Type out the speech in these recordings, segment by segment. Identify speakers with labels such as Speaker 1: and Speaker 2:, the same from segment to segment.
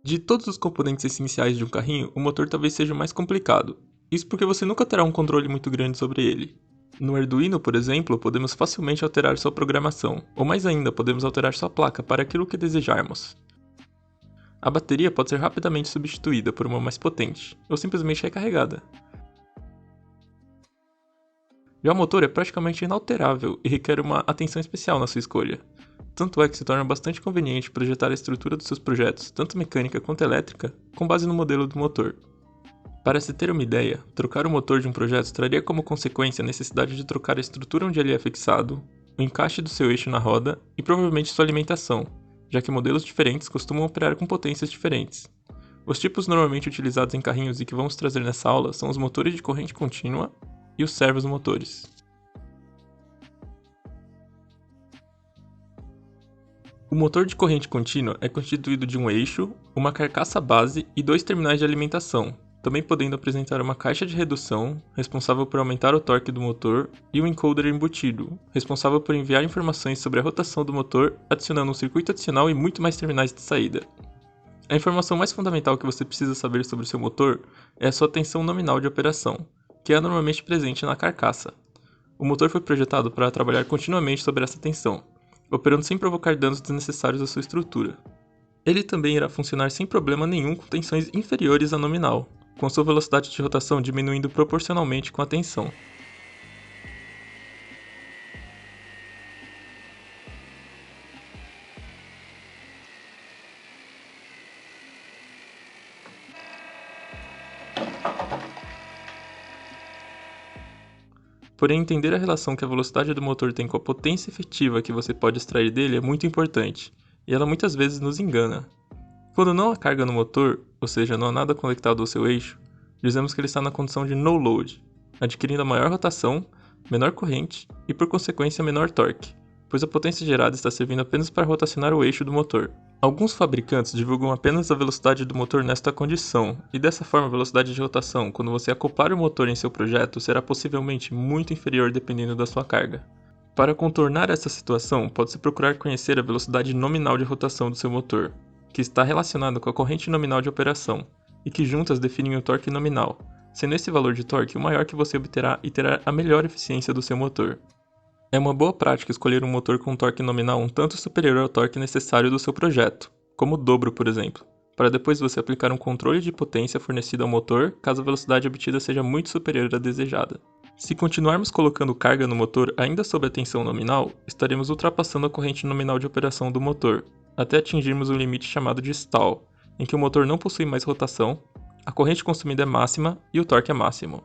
Speaker 1: De todos os componentes essenciais de um carrinho, o motor talvez seja o mais complicado. Isso porque você nunca terá um controle muito grande sobre ele. No Arduino, por exemplo, podemos facilmente alterar sua programação, ou mais ainda, podemos alterar sua placa para aquilo que desejarmos. A bateria pode ser rapidamente substituída por uma mais potente, ou simplesmente recarregada. Já o motor é praticamente inalterável e requer uma atenção especial na sua escolha. Tanto é que se torna bastante conveniente projetar a estrutura dos seus projetos, tanto mecânica quanto elétrica, com base no modelo do motor. Para se ter uma ideia, trocar o motor de um projeto traria como consequência a necessidade de trocar a estrutura onde ele é fixado, o encaixe do seu eixo na roda e provavelmente sua alimentação, já que modelos diferentes costumam operar com potências diferentes. Os tipos normalmente utilizados em carrinhos e que vamos trazer nessa aula são os motores de corrente contínua e os servomotores. O motor de corrente contínua é constituído de um eixo, uma carcaça base e dois terminais de alimentação, também podendo apresentar uma caixa de redução, responsável por aumentar o torque do motor, e um encoder embutido, responsável por enviar informações sobre a rotação do motor, adicionando um circuito adicional e muito mais terminais de saída. A informação mais fundamental que você precisa saber sobre o seu motor é a sua tensão nominal de operação, que é normalmente presente na carcaça. O motor foi projetado para trabalhar continuamente sobre essa tensão, operando sem provocar danos desnecessários à sua estrutura. Ele também irá funcionar sem problema nenhum com tensões inferiores à nominal, com sua velocidade de rotação diminuindo proporcionalmente com a tensão. Porém, entender a relação que a velocidade do motor tem com a potência efetiva que você pode extrair dele é muito importante, e ela muitas vezes nos engana. Quando não há carga no motor, ou seja, não há nada conectado ao seu eixo, dizemos que ele está na condição de no load, adquirindo a maior rotação, menor corrente e, por consequência, menor torque, pois a potência gerada está servindo apenas para rotacionar o eixo do motor. Alguns fabricantes divulgam apenas a velocidade do motor nesta condição, e dessa forma a velocidade de rotação, quando você acoplar o motor em seu projeto, será possivelmente muito inferior dependendo da sua carga. Para contornar essa situação, pode-se procurar conhecer a velocidade nominal de rotação do seu motor, que está relacionado com a corrente nominal de operação, e que juntas definem o torque nominal, sendo esse valor de torque o maior que você obterá e terá a melhor eficiência do seu motor. É uma boa prática escolher um motor com torque nominal um tanto superior ao torque necessário do seu projeto, como o dobro, por exemplo, para depois você aplicar um controle de potência fornecido ao motor caso a velocidade obtida seja muito superior à desejada. Se continuarmos colocando carga no motor ainda sob a tensão nominal, estaremos ultrapassando a corrente nominal de operação do motor, até atingirmos um limite chamado de stall, em que o motor não possui mais rotação, a corrente consumida é máxima e o torque é máximo.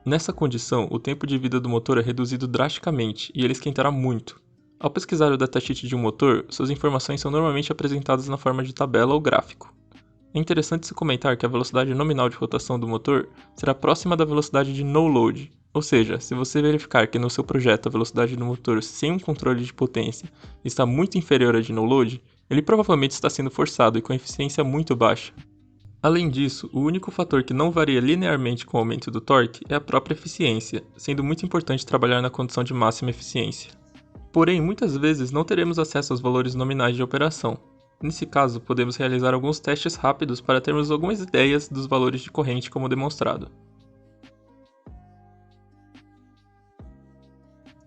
Speaker 1: Nessa condição, o tempo de vida do motor é reduzido drasticamente e ele esquentará muito. Ao pesquisar o datasheet de um motor, suas informações são normalmente apresentadas na forma de tabela ou gráfico. É interessante se comentar que a velocidade nominal de rotação do motor será próxima da velocidade de no load, ou seja, se você verificar que no seu projeto a velocidade do motor sem um controle de potência está muito inferior à de no load, ele provavelmente está sendo forçado e com eficiência muito baixa. Além disso, o único fator que não varia linearmente com o aumento do torque é a própria eficiência, sendo muito importante trabalhar na condição de máxima eficiência. Porém, muitas vezes não teremos acesso aos valores nominais de operação. Nesse caso, podemos realizar alguns testes rápidos para termos algumas ideias dos valores de corrente como demonstrado.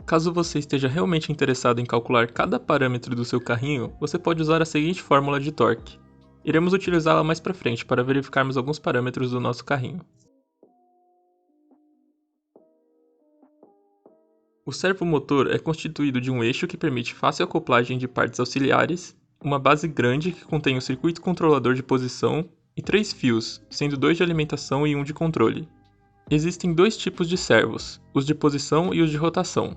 Speaker 1: Caso você esteja realmente interessado em calcular cada parâmetro do seu carrinho, você pode usar a seguinte fórmula de torque. Iremos utilizá-la mais para frente para verificarmos alguns parâmetros do nosso carrinho. O servomotor é constituído de um eixo que permite fácil acoplagem de partes auxiliares, uma base grande que contém um circuito controlador de posição e 3 fios, sendo 2 de alimentação e 1 de controle. Existem 2 tipos de servos, os de posição e os de rotação.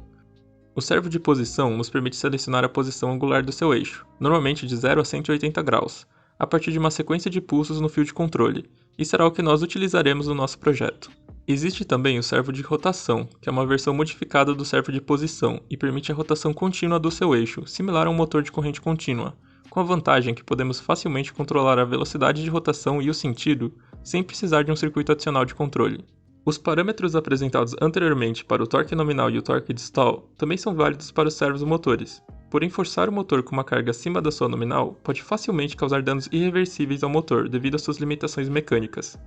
Speaker 1: O servo de posição nos permite selecionar a posição angular do seu eixo, normalmente de 0 a 180 graus, a partir de uma sequência de pulsos no fio de controle, e será o que nós utilizaremos no nosso projeto. Existe também o servo de rotação, que é uma versão modificada do servo de posição e permite a rotação contínua do seu eixo, similar a um motor de corrente contínua, com a vantagem que podemos facilmente controlar a velocidade de rotação e o sentido, sem precisar de um circuito adicional de controle. Os parâmetros apresentados anteriormente para o torque nominal e o torque de stall também são válidos para os servomotores. porém forçar o motor com uma carga acima da sua nominal pode facilmente causar danos irreversíveis ao motor devido às suas limitações mecânicas.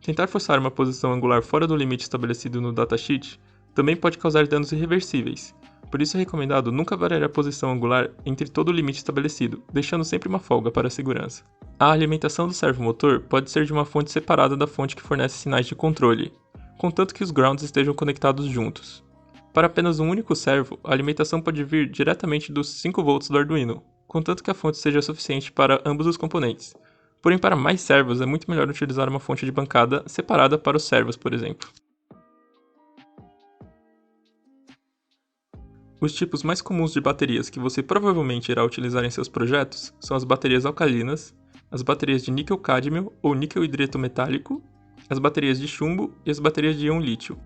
Speaker 1: Tentar forçar uma posição angular fora do limite estabelecido no datasheet também pode causar danos irreversíveis, por isso é recomendado nunca variar a posição angular entre todo o limite estabelecido, deixando sempre uma folga para a segurança. A alimentação do servomotor pode ser de uma fonte separada da fonte que fornece sinais de controle, contanto que os grounds estejam conectados juntos. Para apenas um único servo, a alimentação pode vir diretamente dos 5 volts do Arduino, contanto que a fonte seja suficiente para ambos os componentes. Porém, para mais servos, é muito melhor utilizar uma fonte de bancada separada para os servos, por exemplo. Os tipos mais comuns de baterias que você provavelmente irá utilizar em seus projetos são as baterias alcalinas, as baterias de níquel-cádmio ou níquel-hidreto metálico, as baterias de chumbo e as baterias de íon lítio.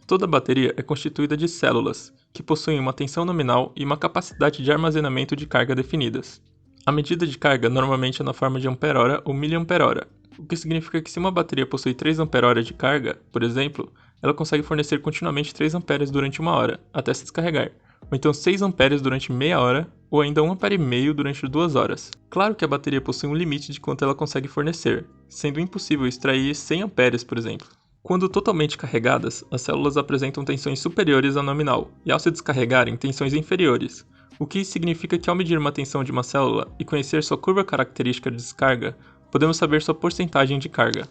Speaker 1: Toda bateria é constituída de células, que possuem uma tensão nominal e uma capacidade de armazenamento de carga definidas. A medida de carga normalmente é na forma de ampere-hora ou miliampere-hora, o que significa que se uma bateria possui 3 ampere-hora de carga, por exemplo, ela consegue fornecer continuamente 3 amperes durante 1 hora, até se descarregar, ou então 6 amperes durante meia hora, ou ainda 1,5 ampere durante 2 horas. Claro que a bateria possui um limite de quanto ela consegue fornecer, sendo impossível extrair 100 amperes, por exemplo. Quando totalmente carregadas, as células apresentam tensões superiores à nominal, e ao se descarregarem, tensões inferiores, o que significa que ao medir uma tensão de uma célula e conhecer sua curva característica de descarga, podemos saber sua porcentagem de carga.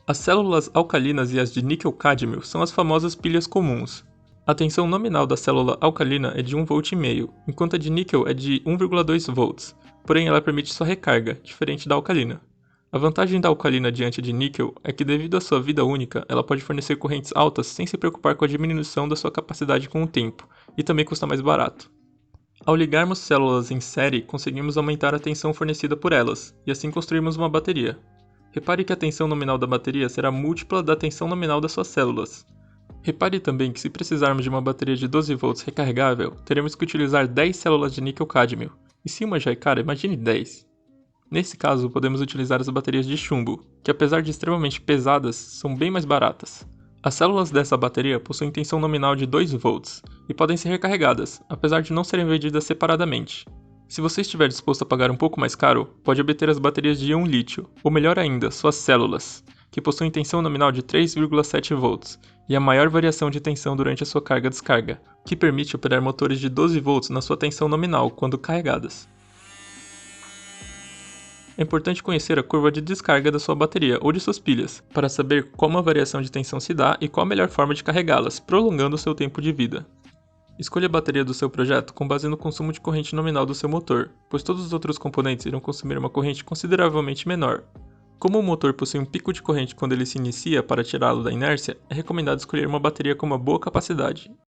Speaker 1: As células alcalinas e as de níquel-cádmio são as famosas pilhas comuns. A tensão nominal da célula alcalina é de 1,5 V, enquanto a de níquel é de 1,2 volts, porém ela permite sua recarga, diferente da alcalina. A vantagem da alcalina diante de níquel é que, devido à sua vida única, ela pode fornecer correntes altas sem se preocupar com a diminuição da sua capacidade com o tempo, e também custa mais barato. Ao ligarmos células em série, conseguimos aumentar a tensão fornecida por elas, e assim construirmos uma bateria. Repare que a tensão nominal da bateria será múltipla da tensão nominal das suas células. Repare também que se precisarmos de uma bateria de 12 volts recarregável, teremos que utilizar 10 células de níquel-cádmio, e se uma já é cara, imagine 10. Nesse caso, podemos utilizar as baterias de chumbo, que apesar de extremamente pesadas, são bem mais baratas. As células dessa bateria possuem tensão nominal de 2 volts, e podem ser recarregadas, apesar de não serem vendidas separadamente. Se você estiver disposto a pagar um pouco mais caro, pode obter as baterias de íon lítio, ou melhor ainda, suas células, que possuem tensão nominal de 3,7 volts, e a maior variação de tensão durante a sua carga-descarga, que permite operar motores de 12 volts na sua tensão nominal quando carregadas. É importante conhecer a curva de descarga da sua bateria ou de suas pilhas, para saber como a variação de tensão se dá e qual a melhor forma de carregá-las, prolongando o seu tempo de vida. Escolha a bateria do seu projeto com base no consumo de corrente nominal do seu motor, pois todos os outros componentes irão consumir uma corrente consideravelmente menor. Como o motor possui um pico de corrente quando ele se inicia para tirá-lo da inércia, é recomendado escolher uma bateria com uma boa capacidade.